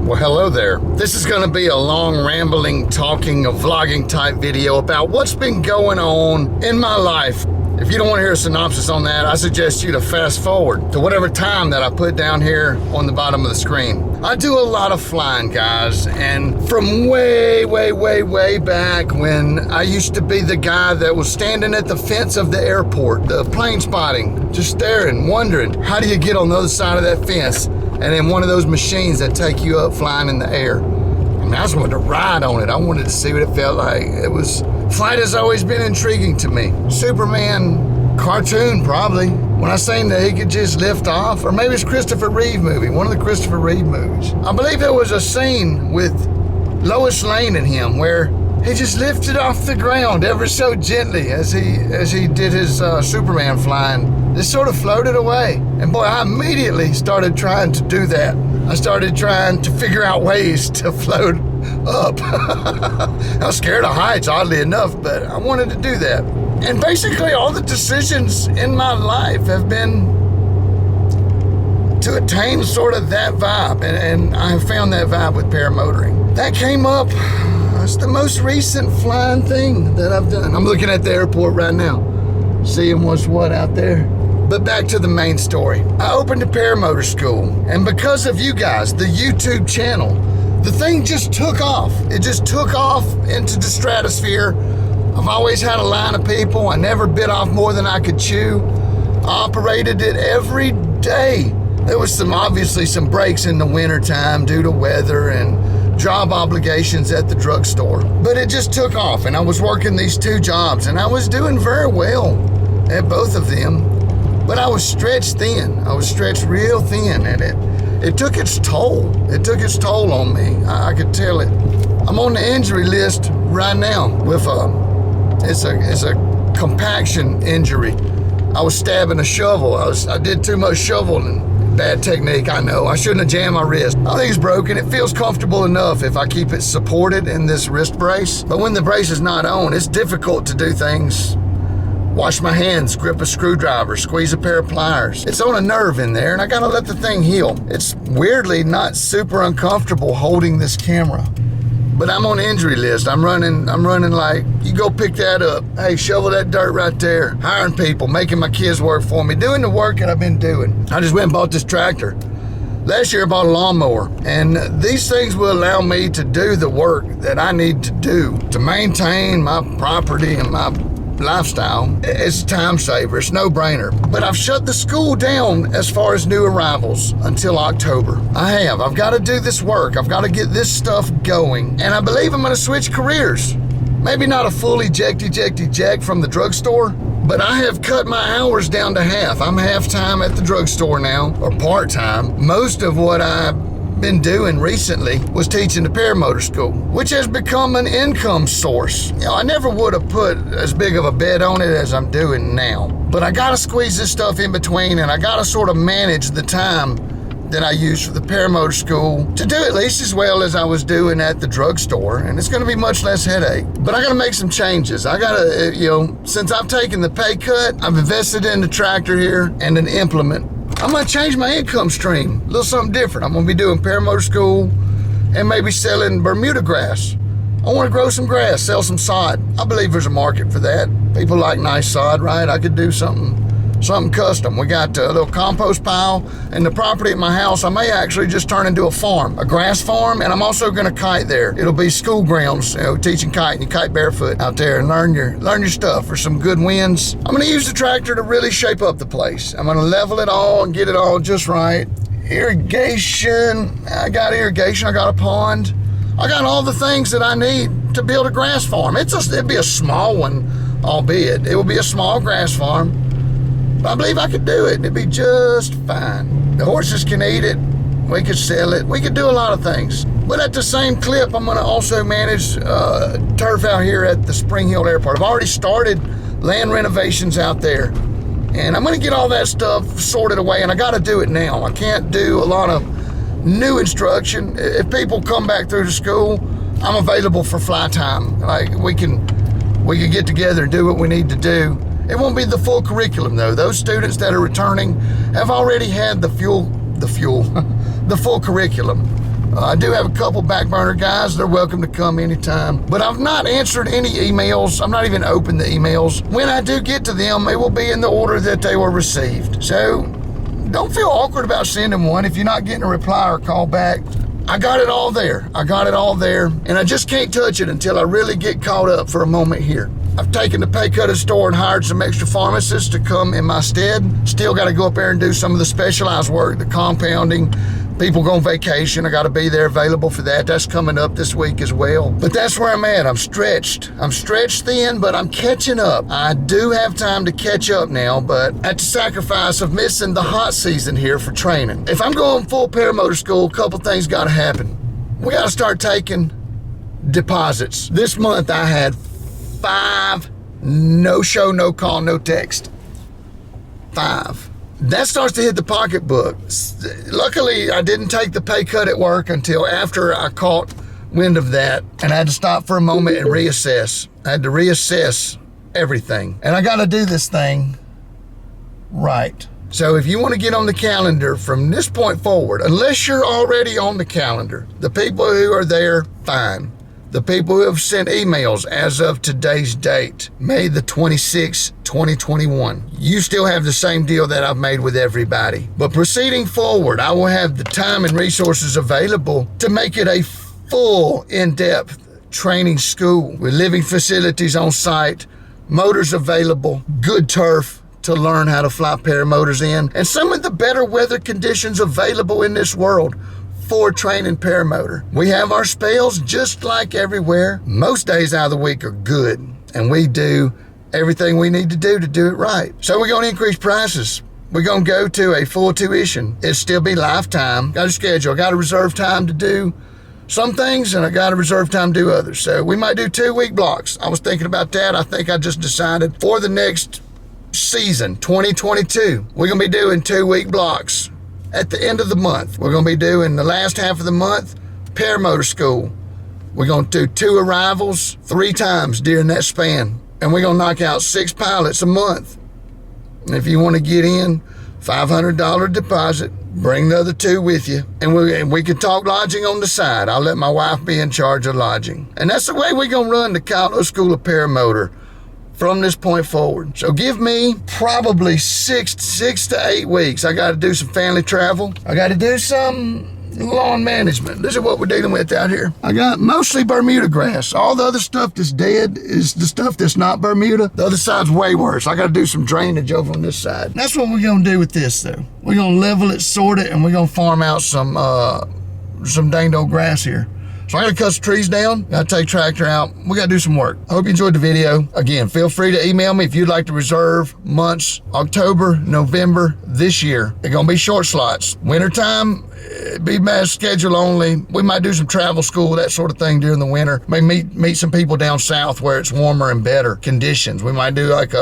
Well, hello there. This is going to be a long, rambling, talking, a vlogging type video about what's been going on in my life. If you don't want to hear a synopsis on that, I suggest you to fast forward to whatever time that I put down here on the bottom of the screen. I do a lot of flying, guys, and from way back when I used to be the guy that was standing at the fence of the airport, the plane spotting, just staring, wondering, how do you get on the other side of that fence? And then one of those machines that take you up flying in the air. I mean, I just wanted to ride on it. I wanted to see what it felt like. Flight has always been intriguing to me. Superman cartoon, probably. When I seen that he could just lift off, or maybe it's Christopher Reeve movie, one of the Christopher Reeve movies. I believe there was a scene with Lois Lane and him where he just lifted off the ground ever so gently as he did his Superman flying. Just sort of floated away. And boy, I immediately started trying to do that. I started trying to figure out ways to float up. I was scared of heights, oddly enough, but I wanted to do that. And basically all the decisions in my life have been to attain sort of that vibe. And I have found that vibe with paramotoring. That came up, it's the most recent flying thing that I've done. I'm looking at the airport right now, seeing what's what out there. But back to the main story. I opened a paramotor school, and because of you guys, the YouTube channel, the thing just took off. It just took off into the stratosphere. I've always had a line of people. I never bit off more than I could chew. I operated it every day. There was obviously some breaks in the wintertime due to weather and job obligations at the drugstore. But it just took off, and I was working these two jobs, and I was doing very well at both of them. But I was stretched thin. I was stretched real thin, and it took its toll. It took its toll on me. I could tell it. I'm on the injury list right now with it's a compaction injury. I was stabbing a shovel. I did too much shoveling. Bad technique, I know. I shouldn't have jammed my wrist. I think it's broken. It feels comfortable enough if I keep it supported in this wrist brace. But when the brace is not on, it's difficult to do things. Wash my hands, grip a screwdriver, squeeze a pair of pliers. It's on a nerve in there, and I gotta let the thing heal. It's weirdly not super uncomfortable holding this camera. But I'm on the injury list. I'm running like, you go pick that up. Hey, shovel that dirt right there. Hiring people, making my kids work for me, doing the work that I've been doing. I just went and bought this tractor. Last year I bought a lawnmower, and these things will allow me to do the work that I need to do to maintain my property and my lifestyle. It's a time saver. It's no brainer. But I've shut the school down as far as new arrivals until October. I've got to do this work. I've got to get this stuff going. And I believe I'm going to switch careers. Maybe not a full eject from the drugstore, but I have cut my hours down to half. I'm half-time at the drugstore now, or part-time. Most of what I've been doing recently was teaching the paramotor school, which has become an income source. You know, I never would have put as big of a bet on it as I'm doing now. But I gotta squeeze this stuff in between, and I gotta sort of manage the time that I use for the paramotor school to do at least as well as I was doing at the drugstore, and it's gonna be much less headache. But I gotta make some changes. I gotta, since I've taken the pay cut, I've invested in the tractor here and an implement. I'm gonna change my income stream, a little something different. I'm gonna be doing paramotor school and maybe selling Bermuda grass. I wanna grow some grass, sell some sod. I believe there's a market for that. People like nice sod, right? I could do something custom. We got a little compost pile, and the property at my house, I may actually just turn into a farm, a grass farm, and I'm also gonna kite there. It'll be school grounds, teaching kiting. You kite barefoot out there and learn your stuff for some good winds. I'm gonna use the tractor to really shape up the place. I'm gonna level it all and get it all just right. Irrigation, I got irrigation, I got a pond. I got all the things that I need to build a grass farm. It'd be a small one, albeit. It will be a small grass farm. But I believe I could do it. It'd be just fine. The horses can eat it. We could sell it. We could do a lot of things. But at the same clip, I'm going to also manage turf out here at the Springhill Airport. I've already started land renovations out there. And I'm going to get all that stuff sorted away. And I got to do it now. I can't do a lot of new instruction. If people come back through the school, I'm available for fly time. Like we can get together and do what we need to do. It won't be the full curriculum though. Those students that are returning have already had the full curriculum. I do have a couple back burner guys. They're welcome to come anytime. But I've not answered any emails. I'm not even opened the emails. When I do get to them, they will be in the order that they were received. So don't feel awkward about sending one if you're not getting a reply or call back. I got it all there. I got it all there. And I just can't touch it until I really get caught up for a moment here. I've taken the pay cut at the store and hired some extra pharmacists to come in my stead. Still got to go up there and do some of the specialized work, the compounding. People go on vacation. I got to be there available for that. That's coming up this week as well. But that's where I'm at. I'm stretched. I'm stretched thin, but I'm catching up. I do have time to catch up now, but at the sacrifice of missing the hot season here for training. If I'm going full paramotor school, a couple things got to happen. We got to start taking deposits. This month I had 5 no show, no call, no text. 5. That starts to hit the pocketbook. Luckily, I didn't take the pay cut at work until after I caught wind of that, and I had to stop for a moment and reassess. I had to reassess everything. And I got to do this thing right. So if you want to get on the calendar from this point forward, unless you're already on the calendar, the people who are there, fine. The people who have sent emails as of today's date, May the 26th, 2021, you still have the same deal that I've made with everybody. But proceeding forward, I will have the time and resources available to make it a full, in-depth training school with living facilities on site, motors available, good turf to learn how to fly paramotors in, and some of the better weather conditions available in this world for training paramotor. We have our spells just like everywhere. Most days out of the week are good, and we do everything we need to do it right. So we're going to increase prices. We're going to go to a full tuition. It'll still be lifetime. Got a schedule. I got to reserve time to do some things, and I got to reserve time to do others. So we might do 2-week blocks. I was thinking about that. I think I just decided for the next season, 2022, we're going to be doing 2-week blocks. At the end of the month, we're going to be doing the last half of the month, paramotor school. We're going to do 2 arrivals 3 times during that span. And we're going to knock out 6 pilots a month. And if you want to get in, $500 deposit, bring the other 2 with you. And we can talk lodging on the side. I'll let my wife be in charge of lodging. And that's the way we're going to run the Kylo School of Paramotor from this point forward. So give me probably 6 to 8 weeks. I got to do some family travel. I got to do some lawn management. This is what we're dealing with out here. I got mostly Bermuda grass. All the other stuff that's dead is the stuff that's not Bermuda. The other side's way worse. I got to do some drainage over on this side. That's what we're going to do with this though. We're going to level it, sort it, and we're going to farm out some dang old grass here. So I gotta cut some trees down, gotta take tractor out. We gotta do some work. I hope you enjoyed the video. Again, feel free to email me if you'd like to reserve months, October, November, this year. They're gonna be short slots. Wintertime, be mass schedule only. We might do some travel school, that sort of thing during the winter. Maybe meet some people down south where it's warmer and better conditions. We might do like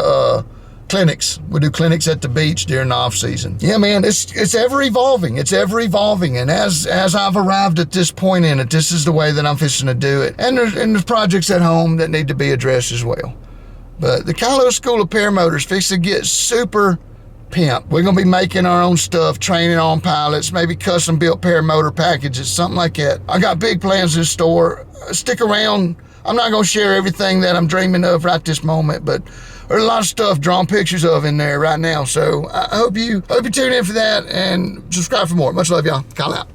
clinics. We do clinics at the beach during the off season. Yeah, man, it's ever evolving. It's ever evolving. And as I've arrived at this point in it, this is the way that I'm fixing to do it. And there's projects at home that need to be addressed as well. But the Kylo School of Paramotor is fixing to get super pimp. We're going to be making our own stuff, training on pilots, maybe custom built paramotor packages, something like that. I got big plans in store. Stick around. I'm not going to share everything that I'm dreaming of right this moment, but there's a lot of stuff drawn pictures of in there right now. So I hope you tune in for that and subscribe for more. Much love, y'all. Kyle out.